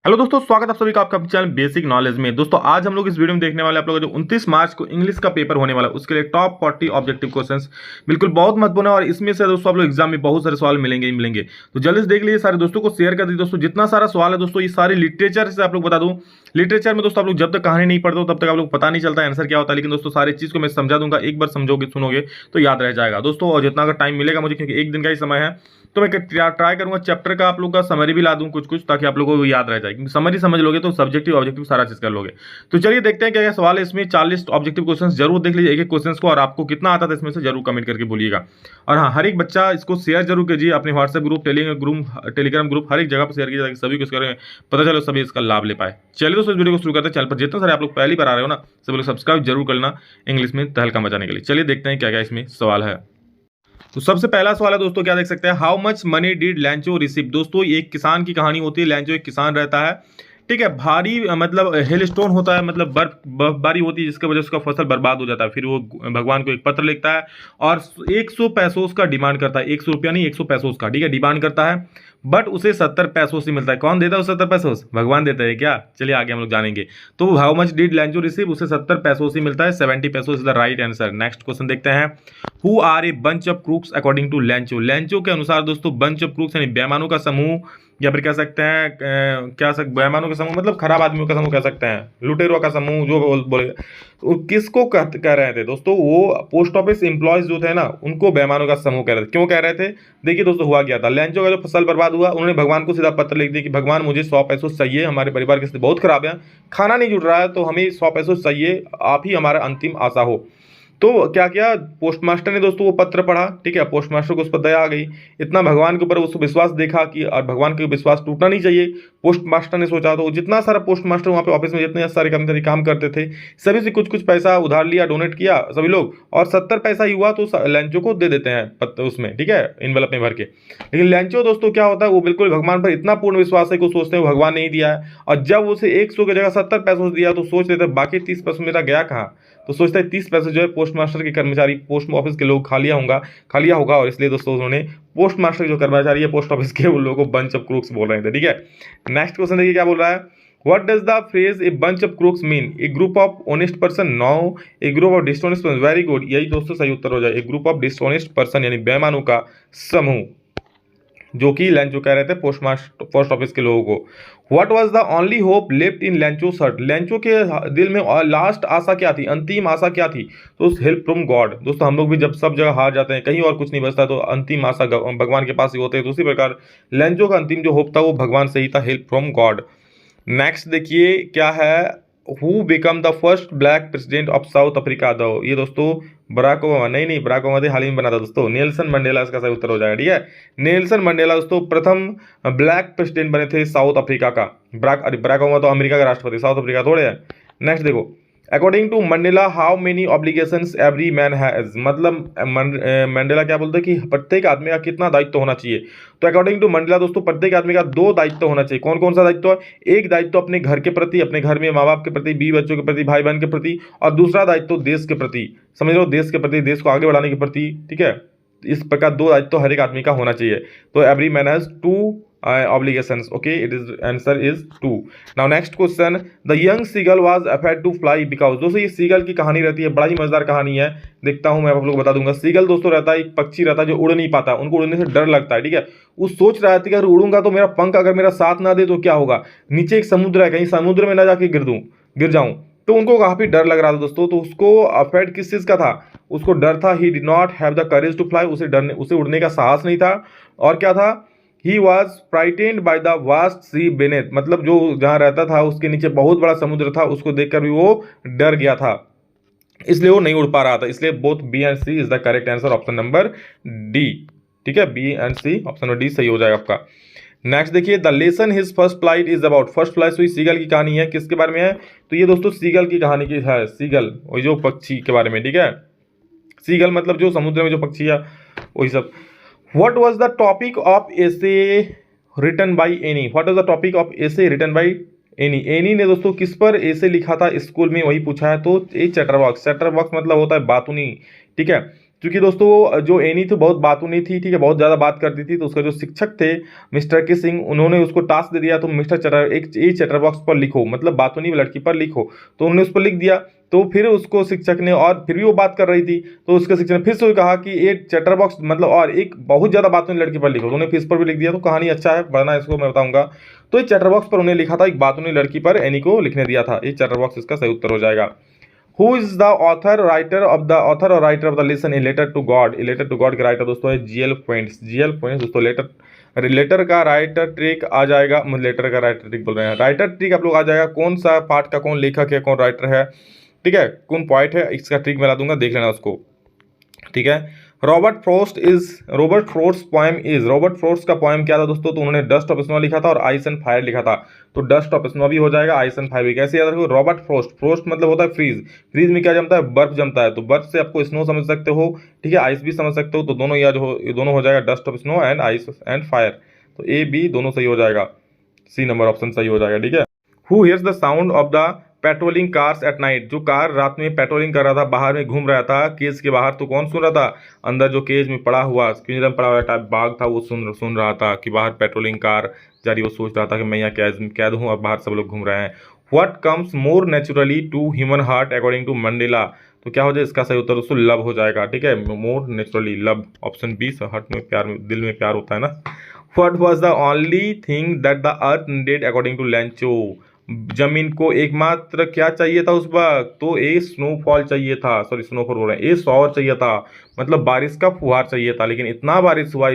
Hello दोस्तों, स्वागत है आप सभी का आपका चैनल बेसिक नॉलेज में। दोस्तों आज हम लोग इस वीडियो में देखने वाले आप लोगों को जो 29 मार्च को इंग्लिश का पेपर होने वाला है उसके लिए टॉप 40 ऑब्जेक्टिव क्वेश्चंस बिल्कुल बहुत महत्वपूर्ण है और इसमें से दोस्तों आप लोग एग्जाम में बहुत सारे सवाल मिलेंगे ही मिलेंगे। तो जल्दी से देख लीजिए, सारे दोस्तों को शेयर कर दीजिए। दोस्तों जितना सारा सवाल है दोस्तों ये सारे लिटरेचर से आप लोग बता दूं। लिटरेचर में दोस्तों आप लोग जब तक कहानी नहीं पढ़ते हो तब तक आप लोग पता नहीं चलता आंसर क्या होता है, लेकिन दोस्तों सारी चीज को मैं समझा दूंगा, एक बार समझोगे सुनोगे तो याद रह जाएगा दोस्तों। और जितना अगर टाइम मिलेगा मुझे, क्योंकि एक दिन का ही समय है, तो मैं ट्राई करूंगा चैप्टर का आप लोग का समरी भी ला दूं कुछ कुछ, ताकि आप लोगों को याद रह जाए, क्योंकि समरी समझ लोगे तो सब्जेक्टिव ऑब्जेक्टिव सारा चीज कर लोगे। तो चलिए देखते हैं क्या क्या सवाल है इसमें। 40 ऑब्जेक्टिव क्वेश्चंस जरूर देख लीजिए एक एक क्वेश्चंस को, और आपको कितना आता था इसमें से जरूर कमेंट करके बोलिएगा। और हाँ, हर एक बच्चा इसको शेयर जरूर कीजिए अपने व्हाट्सएप ग्रुप, टेलीग्राम ग्रुप, हर एक जगह पर शेयर कीजिए ताकि सभी को इसका पता चले, सभी इसका लाभ ले पाए। चलिए दोस्तों इस वीडियो को शुरू करते हैं। चैनल पर जितने सारे आप लोग पहली बार आ रहे हो ना, सभी लोग सब्सक्राइब जरूर करना इंग्लिश में तहलका मचाने के लिए। चलिए देखते हैं क्या क्या इसमें सवाल है। तो सबसे पहला सवाल है दोस्तों, क्या देख सकते हैं, how much money did Lencho receive. दोस्तों एक किसान की कहानी होती है। लैंचो एक किसान रहता है, ठीक है। भारी मतलब हेल स्टोन होता है, मतलब बर्फबारी होती है जिसकी वजह से उसका फसल बर्बाद हो जाता है। फिर वो भगवान को एक पत्र लिखता है और 100 पैसों का डिमांड करता है। 100 रुपया नहीं, 100 पैसों का, ठीक है, डिमांड करता है। बट उसे 70 पैसों से मिलता है। कौन देता है उसे 70 पैसों? भगवान देता है क्या? चलिए आगे हम लोग जानेंगे। तो how much did Lencho receive, उसे 70 पैसों से मिलता है। 70 पैसों is the right answer. Next question देखते हैं, who are a bunch of crooks according to Lencho. Lencho के अनुसार दोस्तों बंच ऑफ क्रूक्स यानी बेईमानों का समूह, या फिर कह सकते हैं बेईमानों का समूह मतलब खराब आदमियों का समूह कह सकते हैं, लुटेरों का समूह जो बोले। तो किसको कह रहे थे दोस्तों? वो पोस्ट ऑफिस एम्प्लॉयज जो थे ना, उनको बेईमानों का समूह कह रहे थे। क्यों कह रहे थे? देखिए दोस्तों हुआ क्या था, लैंचो का जो फसल बर्बाद हुआ, उन्होंने भगवान को सीधा पत्र लिख दिया कि भगवान मुझे 100 पैसों चाहिए, हमारे परिवार की स्थिति बहुत खराब है, खाना नहीं जुट रहा है, तो हमें 100 पैसों चाहिए, आप ही हमारा अंतिम आशा हो। तो क्या किया पोस्ट मास्टर ने दोस्तों, वो पत्र पढ़ा, ठीक है, पोस्ट मास्टर को उस पर दया आ गई, इतना भगवान के ऊपर उसको विश्वास देखा कि, और भगवान के विश्वास टूटना नहीं चाहिए। पोस्ट मास्टर ने सोचा, तो जितना सारा पोस्ट मास्टर वहाँ पे ऑफिस में जितने सारे कर्मचारी काम करते थे, सभी से कुछ कुछ पैसा उधार लिया, डोनेट किया सभी लोग, और 70 पैसा ही हुआ तो लैंचो को दे देते हैं पत्र उसमें, ठीक है, इनवेलप में भर के। लेकिन लैंचो दोस्तों क्या होता है, वो बिल्कुल भगवान पर इतना पूर्ण विश्वास है कि वो सोचते हैं भगवान नहीं दिया है, और जब उसे 100 की जगह 70 पैसों दिया तो सोच लेते बाकी 30 पैसों मेरा गया कहाँ। तो सोचता है 30 पैसे जो है पोस्ट मास्टर के कर्मचारी, पोस्ट ऑफिस के लोग खा लिया होगा, और इसलिए दोस्तों उन्होंने पोस्ट मास्टर जो कर्मचारी है पोस्ट ऑफिस के, उन लोगों को बंच ऑफ क्रूक्स बोल रहे थे, ठीक है। नेक्स्ट क्वेश्चन देखिए क्या बोल रहा है, What does the phrase a bunch of crooks mean? A group of honest person? No. A group of dishonest person? Very good. यही दोस्तों सही उत्तर हो जाए। A group of dishonest person यानी बेईमानों का समूह, जो कि लैंचो कह रहे थे पोस्ट ऑफिस के लोगों को। What was the only hope left in Lencho heart. Lencho के दिल में लास्ट आशा क्या थी, अंतिम आशा क्या थी? तो हेल्प फ्रॉम गॉड। दोस्तों हम लोग भी जब सब जगह हार जाते हैं, कहीं और कुछ नहीं बचता, तो अंतिम आशा भगवान के पास ही होते हैं। तो उसी प्रकार लैंचो का अंतिम जो होप था वो भगवान से ही था, हेल्प फ्रॉम गॉड। नेक्स्ट देखिए क्या है, who become the first black president of South Africa. दो ये दोस्तों बराक ओबामा नहीं, बराक ओबामा हाल ही में बना था दोस्तों, नेल्सन मंडेला इसका सही उत्तर हो जाएगा, ठीक है। नेल्सन मंडेला दोस्तों प्रथम ब्लैक प्रेसिडेंट बने थे साउथ अफ्रीका का। बराक ओबामा तो अमेरिका का राष्ट्रपति, साउथ अफ्रीका थोड़े है। नेक्स्ट देखो, according to Mandela how many obligations every man has. मतलब मंडेला क्या बोलते हैं कि प्रत्येक आदमी का कितना दायित्व होना चाहिए। तो अकॉर्डिंग टू मंडेला दोस्तों प्रत्येक आदमी का 2 दायित्व होना चाहिए। कौन कौन सा दायित्व है? एक दायित्व अपने घर के प्रति, अपने घर में माँ बाप के प्रति, बीवी बच्चों के प्रति, भाई बहन के प्रति, और दूसरा दायित्व देश के प्रति, समझ लो देश के प्रति, देश को आगे बढ़ाने के प्रति, ठीक है। इस प्रकार 2 दायित्व हर एक आदमी का होना चाहिए। तो every man has 2 obligations. Okay, it is answer is 2. Now next question, the young seagull was afraid to fly because। दोस्तों ये सीगल की कहानी रहती है, बड़ा ही मजेदार कहानी है, देखता हूं मैं आप लोग बता दूंगा। सीगल दोस्तों रहता है, एक पक्षी रहता है जो उड़ नहीं पाता, उनको उड़ने से डर लगता है, ठीक है। वो सोच रहा है कि अगर उड़ूंगा तो मेरा पंख अगर मेरा साथ ना दे तो क्या होगा, नीचे एक समुद्र है, कहीं समुद्र में ना जाके गिर जाऊं। तो उनको काफी डर लग रहा था दोस्तों। तो उसको अफेड किस चीज का था? उसको डर था, he did not have the courage to fly, उसे उड़ने का साहस नहीं था। और क्या था? He was frightened by the vast sea beneath, मतलब जो जहां रहता था उसके नीचे बहुत बड़ा समुद्र था, उसको देखकर भी वो डर गया था, इसलिए वो नहीं उड़ पा रहा था। इसलिए both B and C is the correct answer, option number D, ठीक है, B and C, option number D सही हो जाएगा आपका। नेक्स्ट देखिए, the lesson his first flight is about. First flight हुई सीगल की कहानी है, किसके बारे में है? तो ये दोस्तों सीगल की कहानी की है, सीगल वही जो पक्षी के बारे में, ठीक है। सीगल मतलब जो समुद्र में जो पक्षी है वही सब। What was the topic of essay written by Annie? What was the topic of essay written by Annie? Annie ने दोस्तों किस पर essay लिखा था स्कूल में, वही पूछा है। तो ये चैटरबॉक्स मतलब होता है बातूनी, ठीक है। क्योंकि दोस्तों जो एनी थी बहुत बातूनी थी, ठीक है, बहुत ज़्यादा बात करती थी, तो उसका जो शिक्षक थे मिस्टर के सिंह, उन्होंने उसको टास्क दे दिया, तो मिस्टर चटर एक चैटर बॉक्स पर लिखो, मतलब बातूनी लड़की पर लिखो। तो उन्होंने उस पर लिख दिया। तो फिर उसको शिक्षक ने, और फिर भी वो बात कर रही थी, तो उसके शिक्षक ने फिर से कहा कि एक चैटर बॉक्स मतलब और एक बहुत ज़्यादा बातूनी लड़की पर लिखो। तो उन्होंने फिर इस पर भी लिख दिया। तो कहानी अच्छा है, पढ़ना इसको मैं बताऊंगा। तो ये चैटर बॉक्स पर उन्हें लिखा था, एक बातूनी लड़की पर एनी को लिखने दिया था। ये चैटर बॉक्स इसका सही उत्तर हो जाएगा। Who is the author author और writer of the lesson in letter to God? Letter to God के राइटर दोस्तों है जीएल पॉइंट्स। जीएल पॉइंट्स दोस्तों लेटर का राइटर ट्रिक आ जाएगा, लेटर का राइटर ट्रिक बोल रहे हैं, राइटर ट्रिक आप लोग आ जाएगा, कौन सा पार्ट का कौन लेखक है, कौन राइटर है, ठीक है, कौन पॉइंट है, इसका ट्रिक मैं ला दूंगा, देख लेना उसको, ठीक है। रॉबर्ट फ्रोस्ट का पोएम क्या था दोस्तों? तो उन्होंने डस्ट ऑफ स्नो लिखा था और आइस एंड फायर लिखा था। तो डस्ट ऑफ स्नो भी हो जाएगा, आइस एंड फायर भी। कैसे याद रखो? रॉबर्ट फ्रोस्ट मतलब होता है फ्रीज। फ्रीज में क्या जमता है? बर्फ जमता है। तो बर्फ से आपको स्नो समझ सकते हो, ठीक है, आइस भी समझ सकते हो। तो दोनों ये दोनों हो जाएगा, dust of snow and ice and fire. तो ए बी दोनों सही हो जाएगा, सी नंबर ऑप्शन सही हो जाएगा, ठीक है। Who hears the sound of the patrolling cars at night? जो कार रात में पेट्रोलिंग कर रहा था, बाहर में घूम रहा था केज के बाहर, तो कौन सुन रहा था? अंदर जो केज में पड़ा हुआ, पिंजरे में पड़ा हुआ टाइप बाघ था, वो सुन रहा था कि बाहर पेट्रोलिंग कार जा रही। वो सोच रहा था कि मैं यहाँ कैद हूँ और बाहर सब लोग घूम रहे हैं। What comes more naturally to human heart according to Mandela? तो क्या हो जाए इसका सही उत्तर दोस्तों? लव हो जाएगा, ठीक है, more naturally love, option B. Heart में प्यार, में दिल में प्यार होता है ना। What was the only thing that the earth needed according to Lencho? जमीन को एकमात्र क्या चाहिए था उस वक्त? तो ए स्नोफॉल चाहिए था, सॉरी स्नोफॉल बोल रहे हैं, ए शॉवर चाहिए था, मतलब बारिश का फुहार चाहिए था। लेकिन इतना बारिश हुआ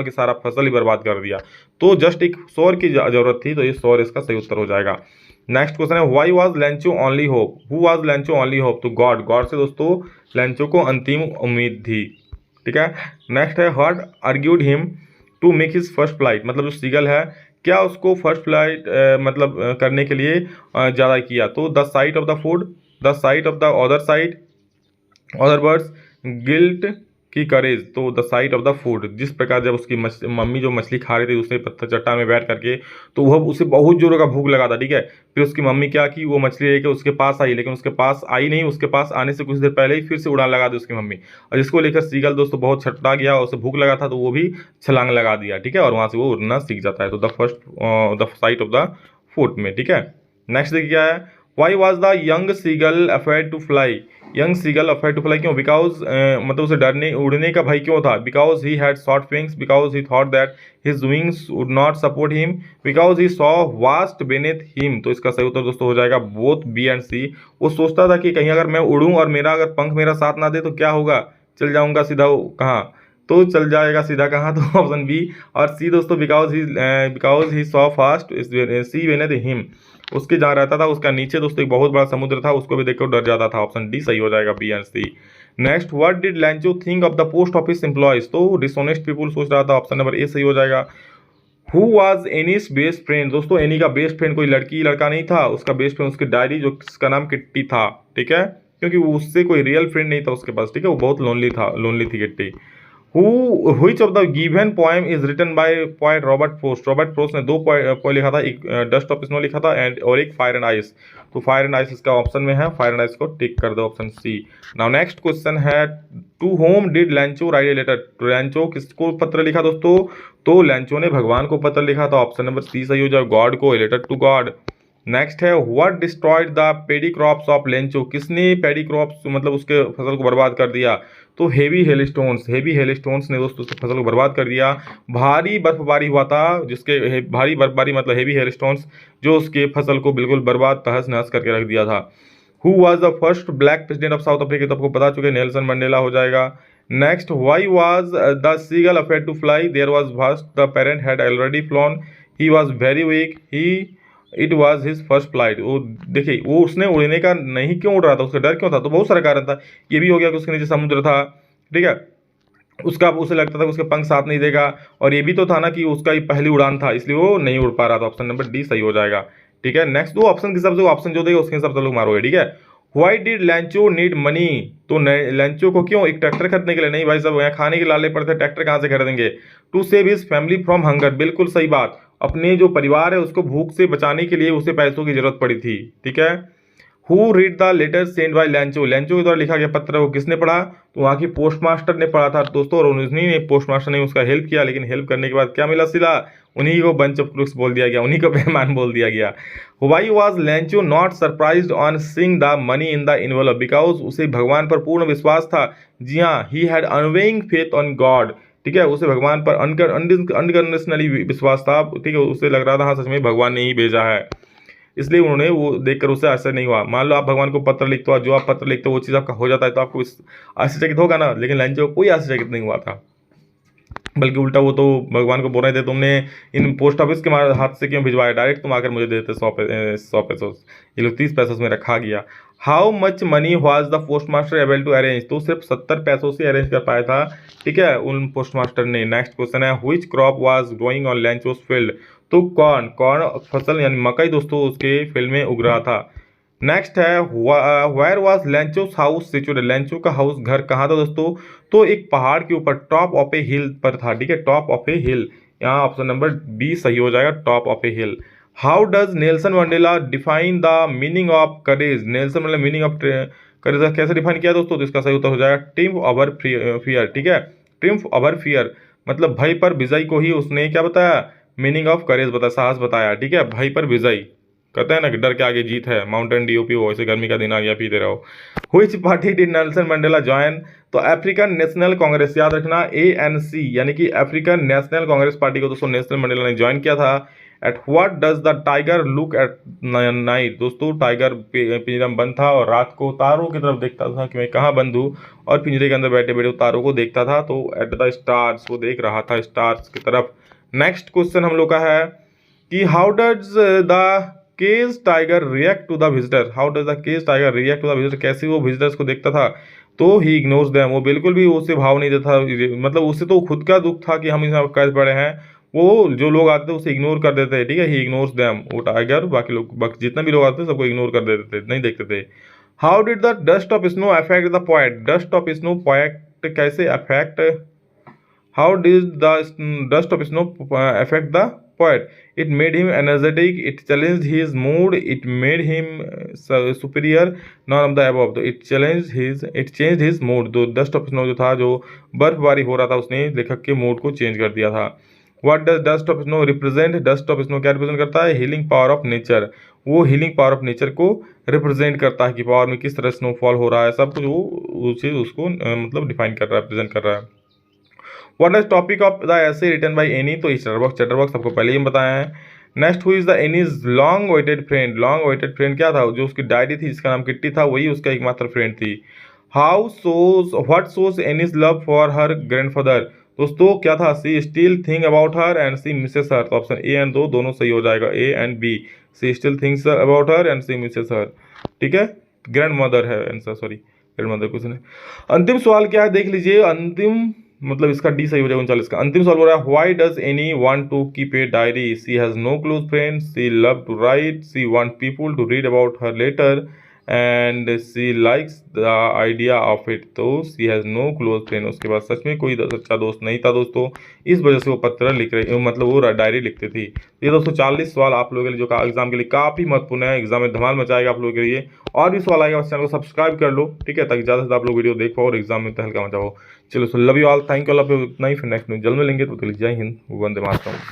कि सारा फसल ही बर्बाद कर दिया। तो जस्ट एक शॉवर की जरूरत थी, तो ये शॉवर इसका सही उत्तर हो जाएगा। नेक्स्ट क्वेश्चन है, why was Lencho only hope? Who was Lencho only hope? तो गॉड से दोस्तों लेंचो को अंतिम उम्मीद थी, ठीक है। नेक्स्ट है, what argued him to make his first flight? मतलब जो सीगल है, क्या उसको फर्स्ट फ्लाइट करने के लिए ज़्यादा किया? तो the sight of the food, the sight of the other birds, guilt की करेज। तो the sight of the food, जिस प्रकार जब उसकी मम्मी जो मछली खा रही थी उसने पत्थर चट्टान में बैठ करके, तो वह उसे बहुत जोरों का भूख लगा था, ठीक है। फिर उसकी मम्मी क्या की, वो मछली लेकर उसके पास आई, लेकिन उसके पास आई नहीं, उसके पास आने से कुछ देर पहले ही फिर से उड़ान लगा दी उसकी मम्मी। और जिसको लेकर सीगल दोस्तों बहुत छटपटा गया और उसे भूख लगा था, तो वो भी छलांग लगा दिया, ठीक है, और वहाँ से वो उड़ना सीख जाता है। तो the sight of the food में, ठीक है। नेक्स्ट देखिए क्या है, why was the young seagull afraid to fly? Young seagull afraid to fly क्यों? बिकॉज मतलब उसे डरने उड़ने का भय क्यों था? Because he had short wings, because he thought that his wings would not support him, because he saw vast beneath him. तो इसका सही उत्तर दोस्तों हो जाएगा बोथ बी एंड सी। वो सोचता था कि कहीं अगर मैं उड़ूं और मेरा अगर पंख मेरा साथ ना दे तो क्या होगा, चल जाऊंगा सीधा कहाँ, तो चल जाएगा सीधा कहाँ, तो ऑप्शन बी। और सी दोस्तों because he saw fast sea beneath him, उसके जहाँ रहता था उसका नीचे दोस्तों एक बहुत बड़ा समुद्र था, उसको भी देखकर डर जाता था। ऑप्शन डी सही हो जाएगा, B and C. Next, what did Lencho think of the post office employees? तो डिसऑनेस्ट पीपुल सोच रहा था, ऑप्शन नंबर ए सही हो जाएगा। Who was Annie's best friend? दोस्तों एनी का बेस्ट फ्रेंड कोई लड़की लड़का नहीं था, उसका बेस्ट फ्रेंड उसकी डायरी, जो जिसका नाम किट्टी था, ठीक है, क्योंकि वो उससे कोई रियल फ्रेंड नहीं था उसके पास, ठीक है, वो बहुत लोनली थी kitty. Which of the given poem is written by poet Robert Frost? Robert frost ने दो पोएम लिखा था, एक डस्ट ऑफ स्नो लिखा था और एक फायर एंड आइस। तो फायर एंड आइस इसका ऑप्शन में है, फायर एंड आइस को टिक कर दो, option C. Now next question है, to whom did Lencho write a letter? तो लैंचो किसको पत्र लिखा दोस्तों? तो लैंचो ने भगवान को पत्र लिखा था, ऑप्शन नंबर सी सही हो जाए, गॉड को, a letter to God. Next है, what destroyed the paddy crops of Lencho? किसने पेडी क्रॉप्स मतलब उसके फसल को बर्बाद कर दिया? तो हेवी हेलस्टोन्स ने दोस्तों उसकी फसल को बर्बाद कर दिया। भारी बर्फबारी हुआ था, जिसके भारी बर्फबारी मतलब हेवी हेलस्टोन्स, जो उसके फसल को बिल्कुल बर्बाद तहस नहस करके रख दिया था। Who was the first black president of South Africa? तो आपको बता चुके, नेल्सन मंडेला हो जाएगा। Next, why was the seagull afraid to fly? There was first the parent had already flown, he was very weak, it was his first flight. वो देखिए, वो उसने उड़ने का नहीं क्यों उड़ रहा था, उसका डर क्यों था? तो बहुत सारा कारण था। ये भी हो गया कि उसके नीचे समुद्र था, ठीक है, उसका उसे लगता था कि उसके पंख साथ नहीं देगा, और ये भी तो था ना कि उसका ये पहली उड़ान था, इसलिए वो नहीं उड़ पा रहा था। ऑप्शन नंबर डी सही हो जाएगा, ठीक है। नेक्स्ट दो ऑप्शन के हिसाब से ऑप्शन जो देगा उसके हिसाब से लोग मारोगे, ठीक है। Why did लैंचो need money? तो लैंचो को क्यों? एक ट्रैक्टर खरीदने के लिए नहीं भाई साहब, यहाँ खाने के लाले पड़ते, ट्रैक्टर कहाँ से खरीदेंगे? To save his family from hunger, बिल्कुल सही बात, अपने जो परिवार है उसको भूख से बचाने के लिए उसे पैसों की जरूरत पड़ी थी, ठीक है। Who read the letter send by Lencho, Lencho के द्वारा लिखा गया पत्र वो किसने पढ़ा, तो वहाँ की पोस्टमास्टर ने पढ़ा था दोस्तों, और उन्हीं ने पोस्टमास्टर ने उसका हेल्प किया, लेकिन हेल्प करने के बाद क्या मिला सिला, उन्हीं को बंच ऑफ क्रूक्स बोल दिया गया, उन्हीं को बेईमान बोल दिया गया। Why was Lencho not surprised on seeing the money in the envelope, because उसे भगवान पर पूर्ण विश्वास था। जी हाँ, he had unwavering faith on God, ठीक है, उसे भगवान पर अनकंडीशनली विश्वास था, ठीक है, उसे लग रहा था हाँ सच में भगवान ने ही भेजा है, इसलिए उन्होंने वो देखकर उससे आश्चर्य नहीं हुआ। मान लो आप भगवान को पत्र लिखते हो, जो आप पत्र लिखते हो वो चीज़ आपका हो जाता है, तो आपको आश्चर्यचकित होगा ना, लेकिन लैंचो को कोई आश्चर्यचकित नहीं हुआ था, बल्कि उल्टा वो तो भगवान को बोल रहे थे तुमने इन पोस्ट ऑफिस के हाथ से क्यों भिजवाया, डायरेक्ट तुम आकर मुझे देते 100 पैसों, ये लोग 30 पैसों में रखा गया। How much money was the post master able to arrange, तो सिर्फ 70 पैसों से अरेंज कर पाया था, ठीक है, उन पोस्ट मास्टर ने। नेक्स्ट क्वेश्चन है which crop was growing on Lencho's field, तो कौन कौन फसल यानी मकई दोस्तों उसके फील्ड में उग रहा था। नेक्स्ट है where was Lencho's house situated, Lencho का हाउस घर कहाँ था दोस्तों, तो एक पहाड़ के ऊपर टॉप ऑफ ए हिल पर था, ठीक है, टॉप ऑफ ए हिल, यहाँ ऑप्शन नंबर बी सही हो जाएगा, top of A hill. How does Nelson Mandela define the meaning of courage, Nelson Mandela meaning of courage कैसे डिफाइन किया दोस्तों, तो इसका सही उत्तर हो जाएगा ट्रिम्फ ओवर फियर, ठीक है, ट्रिम्फ ओवर फियर, मतलब भय पर विजय को ही उसने क्या बताया, मीनिंग ऑफ करेज बताया, साहस बताया, ठीक है, भय पर विजय, कहते हैं ना कि डर के आगे जीत है, माउंटेन ड्यू पियो, ऐसे गर्मी का दिन आ गया पीते रहो। Which party did Nelson Mandela join, तो अफ्रीकन नेशनल कांग्रेस, याद रखना ANC, यानी कि अफ्रीकन नेशनल कांग्रेस पार्टी को दोस्तों नेल्सन मंडेला ने ज्वाइन किया था। At what does the tiger look at night, दोस्तों टाइगर पिंजरा में बंद था और रात को तारों की तरफ देखता था कि मैं कहाँ बंद हूँ, और पिंजरे के अंदर बैठे बैठे तारों को देखता था, तो एट द स्टार्स, वो देख रहा था स्टार्स की तरफ। नेक्स्ट क्वेश्चन हम लोग का है कि how does the cage tiger react to the visitor, how does the cage tiger react to the visitor, कैसे वो विजिटर्स को देखता था, तो ही इग्नोर्स देम, वो बिल्कुल भी उसे भाव नहीं देता, मतलब उससे तो खुद का दुख था कि हम इसमें कैद पड़े हैं, वो जो लोग आते थे उसे इग्नोर कर देते थे, ठीक है, ही इग्नोर्स देम, वो टाइगर बाकी लोग जितने भी लोग आते थे सबको इग्नोर कर देते थे, नहीं देखते थे। How did the dust of snow affect the poet, dust of snow poet कैसे affect, how did the dust of snow affect the poet, it made him energetic, it challenged his mood, it made him superior, none of the above, तो it changed his mood, तो dust of snow जो था, जो बर्फबारी हो रहा था, उसने लेखक के मूड को चेंज कर दिया था। What does dust of snow represent, dust of snow क्या रिप्रेजेंट करता है, हीलिंग पावर ऑफ नेचर, वो हीलिंग पावर ऑफ नेचर को रिप्रेजेंट करता है कि पावर में किस तरह स्नोफॉल हो रहा है, सब कुछ वो उसी उसको मतलब डिफाइन कर रहा है, रिप्रेजेंट कर रहा है। What is topic of the essay written by Annie, तो चैटरबॉक्स सबको पहले ही बताया है। Next who is the Annie's long waited friend, long waited friend क्या था, जो उसकी डायरी थी जिसका नाम किट्टी था, वही उसका एकमात्र फ्रेंड थी। How shows what shows Annie's love for her grandfather, दोस्तों क्या था, she still think about her and she misses her, तो ऑप्शन ए एंड दो दोनों सही हो जाएगा, A and B, she still thinks about her and she misses her, ठीक है, ग्रैंड मदर है answer, sorry grandmother question है। अंतिम सवाल क्या है देख लीजिए, अंतिम मतलब इसका डी सही हो जाएगा 39 का। अंतिम सवाल हो रहा है why does Annie want to keep a diary, she has no close friends, she love to write, she want people to read about her letter and she likes the idea of it, तो she has no close friend, उसके बाद सच में कोई सच्चा दोस्त नहीं था दोस्तों, इस वजह से वो पत्र लिख रहे, मतलब वो डायरी लिखते थी। ये दोस्तों 40 सवाल आप लोगों के लिए जो एग्जाम के लिए काफ़ी महत्वपूर्ण है, एग्जाम में धमाल मचाएगा आप लोगों के लिए, और भी सवाल आएगा, चैनल को सब्सक्राइब कर लो, ठीक है, ताकि ज़्यादा से ज़्यादा आप लोग वीडियो देख पाओ और एग्जाम में तहलका मचाओ। चलो so love you all, thank you all, next में जल्द मिलेंगे, तो जय हिंद, वंदे मातरम।